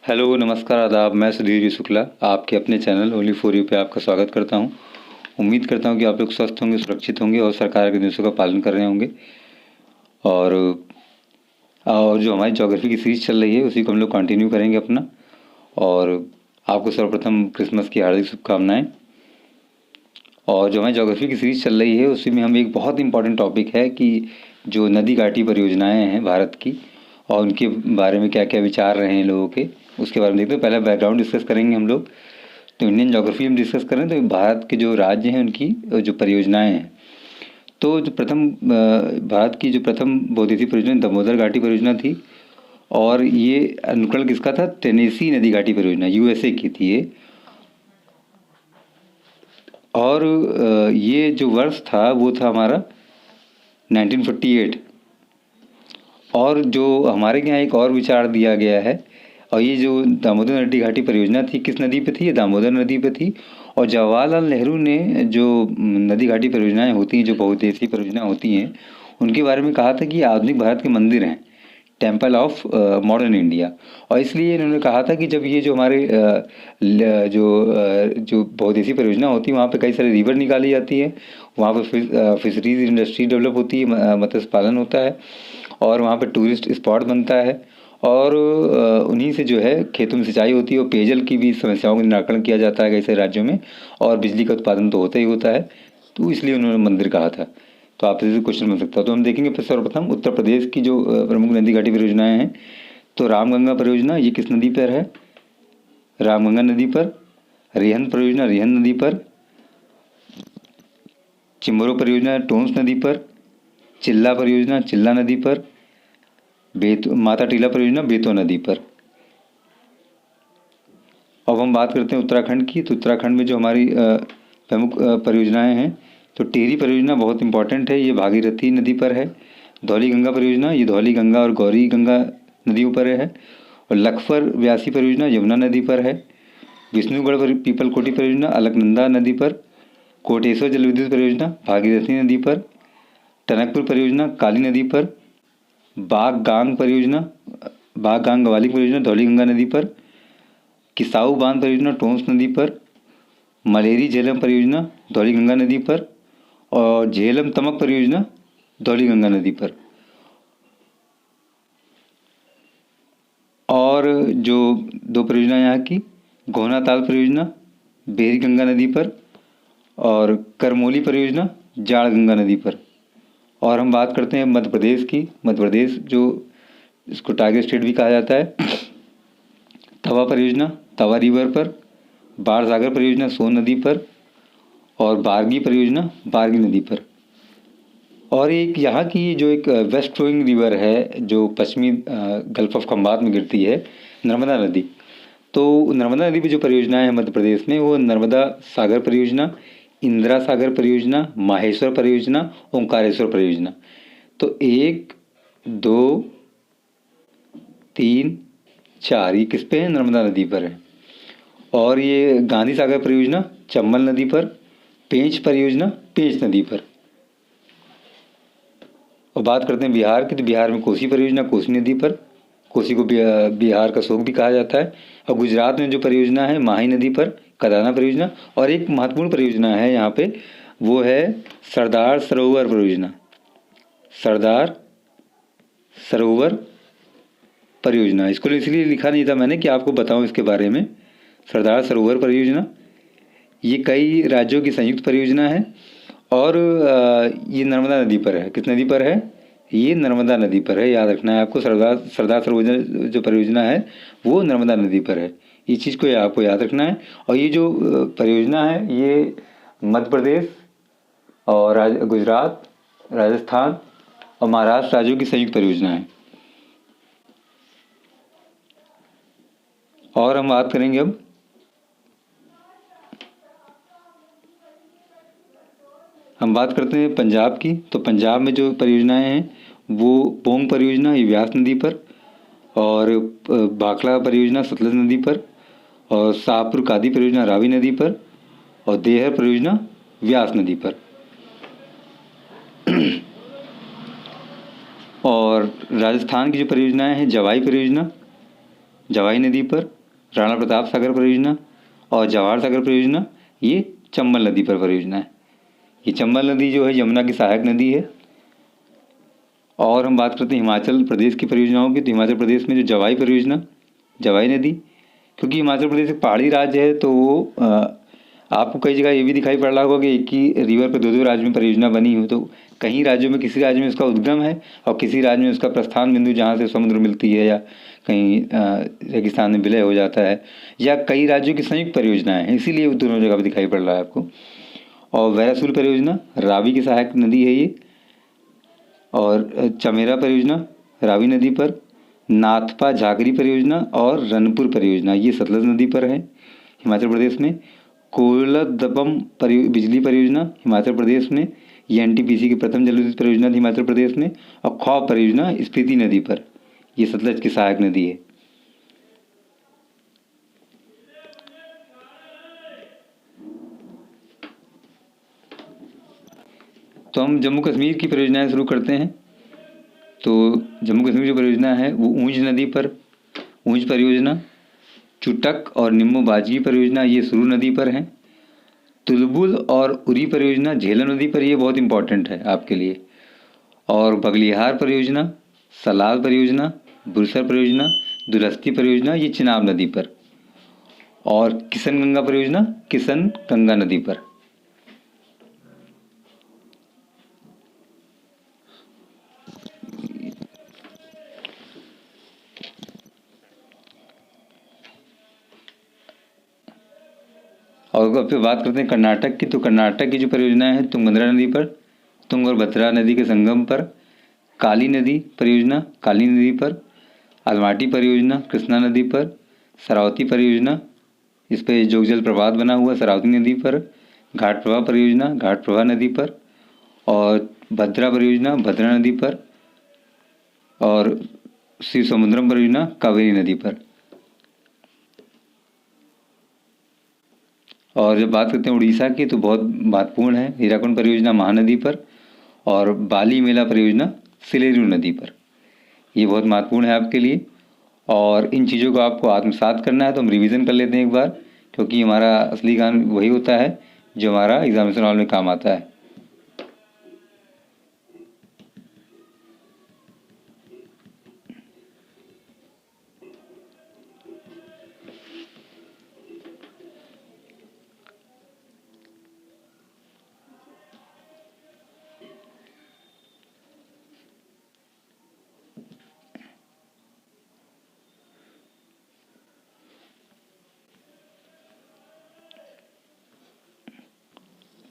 Hello, नमस्कार, आदाब। मैं सुधीर शुक्ला आपके अपने चैनल ओनली फॉर यू पे आपका स्वागत करता हूं। उम्मीद करता हूं कि आप लोग स्वस्थ होंगे, सुरक्षित होंगे और सरकार के निर्देशों का पालन कर रहे होंगे। और जो हमारी ज्योग्राफी की सीरीज चल रही है उसी को हम लोग कंटिन्यू करेंगे अपना। और आपको सर्वप्रथम क्रिसमस की हार्दिक शुभकामनाएँ। और जो हमारी ज्योग्राफी की सीरीज चल रही है उसी में हम एक बहुत इंपॉर्टेंट टॉपिक है कि जो नदी घाटी परियोजनाएँ हैं भारत की और उनके बारे में क्या क्या विचार रहे हैं लोगों के, उसके बारे में देखते हैं। पहले बैकग्राउंड डिस्कस करेंगे हम लोग। तो इंडियन ज्योग्राफी हम डिस्कस करें तो भारत के जो राज्य हैं उनकी जो परियोजनाएं हैं, तो जो प्रथम भारत की जो प्रथम बहुउद्देशीय परियोजना दामोदर घाटी परियोजना थी। और ये अनुकरण किसका था? टेनेसी नदी घाटी परियोजना, यूएसए की थी ये। और ये जो वर्ष था वो था हमारा 1948। और जो हमारे यहाँ एक और विचार दिया गया है, और ये जो दामोदर नदी घाटी परियोजना थी किस नदी पे थी? ये दामोदर नदी पे थी। और जवाहरलाल नेहरू ने जो नदी घाटी परियोजनाएं होती हैं, जो बहुउद्देशीय परियोजनाएं होती हैं, उनके बारे में कहा था कि ये आधुनिक भारत के मंदिर हैं, टेम्पल ऑफ मॉडर्न इंडिया। और इसलिए इन्होंने कहा था कि जब ये जो हमारे जो बहुउद्देशीय परियोजना होती है वहाँ पे कई सारे रिवर निकाली जाती है, वहाँ पे फिशरीज इंडस्ट्री डेवलप होती है, मत्स्य पालन होता है और वहाँ पे टूरिस्ट स्पॉट बनता है। और उन्हीं से जो है खेतों में सिंचाई होती है और पेयजल की भी समस्याओं का निराकरण किया जाता है कई सारे राज्यों में। और बिजली का उत्पादन तो होता ही होता है, तो इसलिए उन्होंने मंदिर कहा था। तो आपसे क्वेश्चन बन सकता है। तो हम देखेंगे फिर सर्वप्रथम उत्तर प्रदेश की जो प्रमुख नदी घाटी परियोजनाएं हैं। तो रामगंगा परियोजना ये किस नदी पर है? रामगंगा नदी पर। रिहंद परियोजना रिहंद नदी पर। चिम्बोरो परियोजना टोंस नदी पर। चिल्ला परियोजना चिल्ला नदी पर। माता टीला परियोजना बेतवा नदी पर। अब हम बात करते हैं उत्तराखंड की। तो उत्तराखंड में जो हमारी प्रमुख परियोजनाएं हैं, तो टिहरी परियोजना बहुत इंपॉर्टेंट है, ये भागीरथी नदी पर है। धौली गंगा परियोजना ये धौली गंगा और गौरी गंगा नदियों पर है। और लखपत व्यासी परियोजना यमुना नदी पर है। विष्णुगढ़ पीपल कोटी परियोजना अलकनंदा नदी पर। कोटेश्वर जल विद्युत परियोजना भागीरथी नदी पर। टनकपुर परियोजना काली नदी पर। बागगांग परियोजना बागगांग गवालिक परियोजना धौली गंगा नदी पर। किसाऊ बांध परियोजना टोंस नदी पर। मलेरी झेलम परियोजना धौली गंगा नदी पर। और झेलम तमक परियोजना धौली गंगा नदी पर। और जो दो परियोजना यहाँ की, घोना ताल परियोजना बेरी गंगा नदी पर और करमोली परियोजना जाड़ गंगा नदी पर। और हम बात करते हैं मध्य प्रदेश की। मध्य प्रदेश जो इसको टाइगर स्टेट भी कहा जाता है। तवा परियोजना तवा रिवर पर। बाढ़ सागर परियोजना सोन नदी पर। और बारगी परियोजना बारगी नदी पर। और एक यहाँ की जो एक वेस्ट फ्लोइंग रिवर है जो पश्चिमी गल्फ ऑफ खंबात में गिरती है, नर्मदा नदी। तो नर्मदा नदी पर जो परियोजनाएं हैं मध्य प्रदेश में, वो नर्मदा सागर परियोजना, इंदिरा सागर परियोजना, माहेश्वर परियोजना, ओंकारेश्वर परियोजना। तो 1 2 3 4 ये किस पे है? नर्मदा नदी पर है। और ये गांधी सागर परियोजना चंबल नदी पर। पेंच परियोजना पेंच नदी पर। और बात करते हैं बिहार की। तो बिहार में कोसी परियोजना कोसी नदी पर। कोसी को बिहार का शोक भी कहा जाता है। और गुजरात में जो परियोजना है माही नदी पर कदाना परियोजना। और एक महत्वपूर्ण परियोजना है यहाँ पे, वो है सरदार सरोवर परियोजना। सरदार सरोवर परियोजना। इसको इसलिए लिखा नहीं था मैंने कि आपको बताऊं इसके बारे में। सरदार सरोवर परियोजना ये कई राज्यों की संयुक्त परियोजना है। और ये नर्मदा नदी पर है। किस नदी पर है? ये नर्मदा नदी पर है, याद रखना है आपको। सरदार सरोवर जो परियोजना है वो नर्मदा नदी पर है, इस चीज़ को आपको याद रखना है। और ये जो परियोजना है ये मध्य प्रदेश और गुजरात, राजस्थान और महाराष्ट्र राज्यों की संयुक्त परियोजना है। और हम बात करेंगे अब हम बात करते हैं पंजाब की। तो पंजाब में जो परियोजनाएं हैं वो पोंग परियोजना ये व्यास नदी पर। और भाखड़ा परियोजना सतलज नदी पर। और शाहपुर कादी परियोजना रावी नदी पर। और देहर परियोजना व्यास नदी पर। और राजस्थान की जो परियोजनाएं हैं जवाई परियोजना जवाई नदी पर, राणा प्रताप सागर परियोजना और जवाहर सागर परियोजना ये चंबल नदी पर परियोजना है। ये चंबल नदी जो है यमुना की सहायक नदी है। और हम बात करते हैं हिमाचल प्रदेश की परियोजनाओं की, तो हिमाचल प्रदेश में जो जवाई परियोजना, जवाई नदी, क्योंकि हिमाचल प्रदेश एक पहाड़ी राज्य है तो वो आपको कई जगह ये भी दिखाई पड़ रहा होगा कि एक ही रिवर पर दो राज्य में परियोजना बनी हो। तो कहीं राज्यों में किसी राज्य में उसका उद्गम है और किसी राज्य में उसका प्रस्थान बिंदु जहाँ से समुद्र मिलती है, या कहीं रेगिस्तान में विलय हो जाता है, या कई राज्यों की संयुक्त परियोजनाएं हैं, इसीलिए वो दोनों जगह पर दिखाई पड़ रहा है आपको। और वैरासुल परियोजना रावी की सहायक नदी है ये। और चमेरा परियोजना रावी नदी पर, नाथपा झाकरी परियोजना और रनपुर परियोजना ये सतलज नदी पर है हिमाचल प्रदेश में। कोलदपम बिजली परियोजना हिमाचल प्रदेश में, ये एनटीपीसी की प्रथम जल विद्युत परियोजना थी हिमाचल प्रदेश में। और खौब परियोजना स्पीति नदी पर, ये सतलज की सहायक नदी है। तो हम जम्मू कश्मीर की परियोजनाएं शुरू करते हैं। तो जम्मू कश्मीर जो परियोजना है वो ऊंच नदी पर ऊंच परियोजना, चुटक और निम्बू बाजगी परियोजना ये सुरू नदी पर है। तुलबुल और उरी परियोजना झेलम नदी पर, ये बहुत इंपॉर्टेंट है आपके लिए। और बगलिहार परियोजना, सलाल परियोजना, बुरसर परियोजना, दुलस्ती परियोजना ये चिनाब नदी पर। और किशन गंगा परियोजना किशन गंगा नदी पर। और अब फिर बात करते हैं कर्नाटक की। तो कर्नाटक की जो परियोजनाएं हैं तुंगभद्रा नदी पर, तुंग और भद्रा नदी के संगम पर, काली नदी परियोजना काली नदी पर, अलमाटी परियोजना कृष्णा नदी पर, शरावती परियोजना इस पर जोगजल प्रपात बना हुआ शरावती नदी पर, घाट प्रभा परियोजना घाट प्रभा नदी पर, और भद्रा परियोजना भद्रा नदी पर, और शिव समुद्रम परियोजना कावेरी नदी पर। और जब बात करते हैं उड़ीसा की तो बहुत महत्वपूर्ण है हीराकुंड परियोजना महानदी पर, और बाली मेला परियोजना सिलेरू नदी पर। ये बहुत महत्वपूर्ण है आपके लिए। और इन चीज़ों को आपको आत्मसात करना है, तो हम रिवीजन कर लेते हैं एक बार, क्योंकि हमारा असली काम वही होता है जो हमारा एग्जामिनेशन हॉल में काम आता है।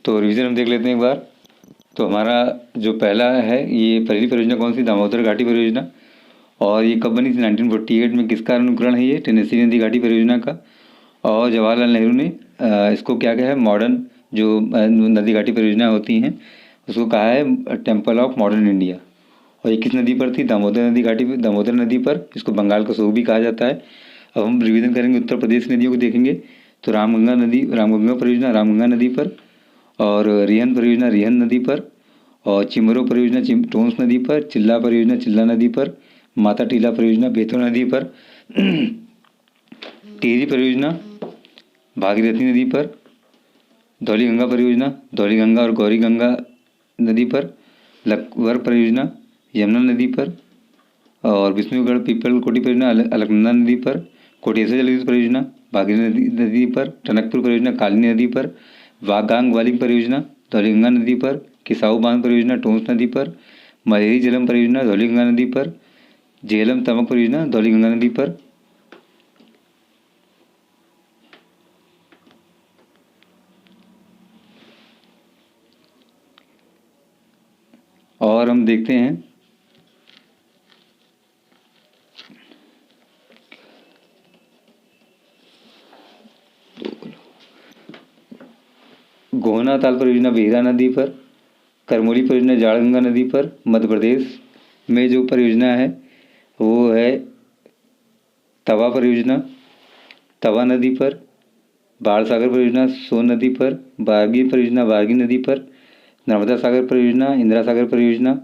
तो रिवीजन हम देख लेते हैं एक बार। तो हमारा जो पहला है, ये पहली परियोजना कौन सी, दामोदर घाटी परियोजना। और ये कब बनी थी, 1948 में। किसका अनुकरण है ये, टेनेसी नदी घाटी परियोजना का। और जवाहरलाल नेहरू ने इसको क्या कहा है, मॉडर्न जो नदी घाटी परियोजना होती हैं उसको कहा है टेम्पल ऑफ मॉडर्न इंडिया। और ये किस नदी पर थी, दामोदर नदी घाटी दामोदर नदी पर। इसको बंगाल का सोग भी कहा जाता है। अब हम रिवीजन करेंगे, उत्तर प्रदेश की नदियों को देखेंगे। तो रामगंगा परियोजना रामगंगा नदी पर, और रिहन परियोजना रिहन नदी पर, और चिमरो परियोजना टोंस नदी पर, चिल्ला परियोजना चिल्ला नदी पर, माता टीला परियोजना बेतवा नदी पर, टिहरी परियोजना भागीरथी नदी पर, धौलीगंगा परियोजना धौलीगंगा और गौरी गंगा नदी पर, लकवर परियोजना यमुना नदी पर, और विष्णुगढ़ पीपल कोटी परियोजना अलकनंदा नदी पर, कोटेश्वर जल विद्युत परियोजना भागीरथी नदी पर, टनकपुर परियोजना काली नदी पर, वागांग वाली परियोजना धौलीगंगा नदी पर, किसाऊ बांध परियोजना टोंस नदी पर, मलेरी जलम परियोजना धौलीगंगा नदी पर, झेलम तमक परियोजना धौलीगंगा नदी पर। और हम देखते हैं गोहना ताल परियोजना बेहरा नदी पर, करमोली परियोजना जाड़गंगा नदी पर। मध्य प्रदेश में जो परियोजना है वो है तवा परियोजना तवा नदी पर, बाढ़ सागर परियोजना सोन नदी पर, बारगी परियोजना बारगी नदी पर, नर्मदा सागर परियोजना इंदिरा सागर परियोजना,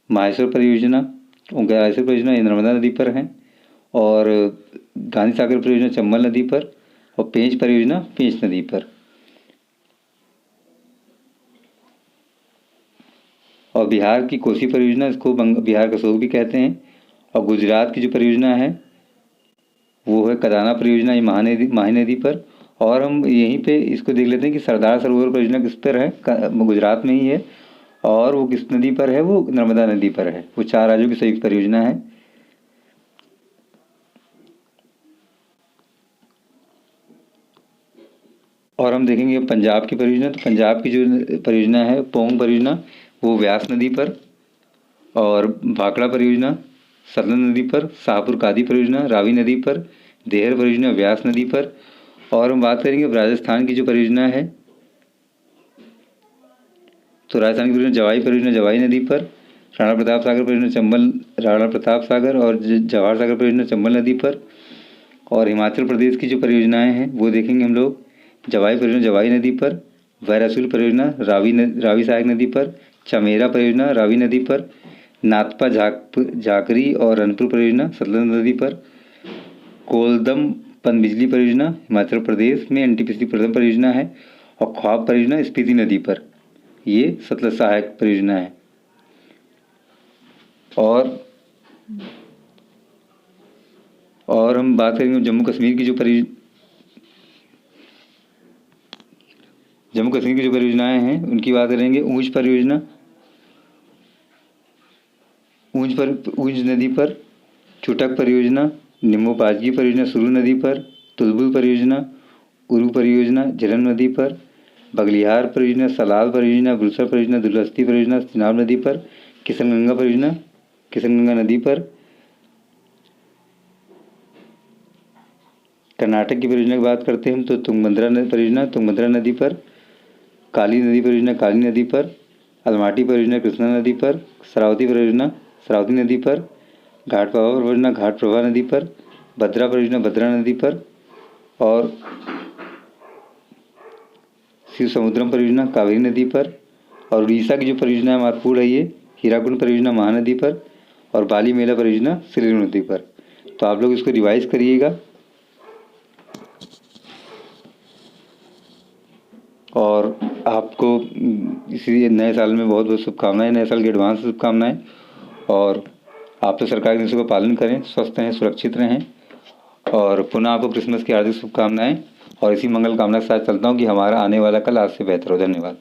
माहेश्वर परियोजना ओंकारेश्वर परियोजना ये नर्मदा नदी पर है। और गांधी सागर परियोजना चंबल नदी पर, और पेंच परियोजना पेंच नदी पर। और बिहार की कोसी परियोजना, इसको बिहार का शोक भी कहते हैं। और गुजरात की जो परियोजना है वो है कदाना परियोजना, ये माही नदी पर। और हम यहीं पे इसको देख लेते हैं कि सरदार सरोवर परियोजना किस पर है, गुजरात में ही है। और वो किस नदी पर है, वो नर्मदा नदी पर है। वो 4 राज्यों की संयुक्त परियोजना है। और हम देखेंगे पंजाब की परियोजना, तो पंजाब की जो परियोजना है पोंग परियोजना, वो व्यास नदी पर। और भाखड़ा परियोजना सतलज नदी पर। शाहपुर कादी परियोजना रावी नदी पर। देहर परियोजना व्यास नदी पर। और हम बात करेंगे राजस्थान की जो परियोजना है, तो राजस्थान की परियोजना जवाई नदी पर। राणा प्रताप सागर परियोजना राणा प्रताप सागर और जवाहर सागर परियोजना चंबल नदी पर। और हिमाचल प्रदेश की जो परियोजनाएं हैं वो देखेंगे हम लोग, जवाई परियोजना जवाई नदी पर। वैरासुल परियोजना रावी सहायक नदी पर। चमेरा परियोजना रावी नदी पर। नाथपा झाकरी और रनपुर परियोजना सतलज नदी पर। कोलदम पनबिजली परियोजना हिमाचल प्रदेश में एनटीपीसी प्रथम परियोजना है। और ख्वाब परियोजना स्पीति नदी पर, ये सतलज सहायक परियोजना है। और हम बात करेंगे जम्मू कश्मीर की जो परियोजनाएं हैं उनकी बात करेंगे। ऊंच परियोजना ऊंच नदी पर। चुटक परियोजना निम्बू पाजगी परियोजना सुरू नदी पर। तुलबुल परियोजना उरू परियोजना झेलम नदी पर। बगलिहार परियोजना सलाल परियोजना बुलसर परियोजना दुलहस्ती परियोजना चिनाब नदी पर। किशनगंगा परियोजना किशनगंगा नदी पर। कर्नाटक की परियोजना की बात करते हैं हम, तो तुंगभद्रा परियोजना तुंगभद्रा नदी पर। काली नदी परियोजना काली नदी पर। अलमाटी परियोजना कृष्णा नदी पर। शरावती परियोजना शरावती नदी पर। घाट प्रभा परियोजना घाट प्रभा नदी पर। भद्रा परियोजना भद्रा नदी पर। और शिव समुद्रम परियोजना कावेरी नदी पर। और उड़ीसा की जो परियोजना है महत्वपूर्ण है, ये हीराकुंड परियोजना महानदी पर। और बाली मेला परियोजना सिलीगुड़ी नदी पर। तो आप लोग इसको रिवाइज करिएगा। और आपको इसी नए साल में बहुत बहुत शुभकामनाएं, नए साल की एडवांस शुभकामनाएं। और आप तो सरकारी निर्देशों का पालन करें, स्वस्थ रहें, सुरक्षित रहें। और पुनः आपको क्रिसमस की हार्दिक शुभकामनाएं। और इसी मंगल कामना के साथ चलता हूँ कि हमारा आने वाला कल आज से बेहतर हो। धन्यवाद।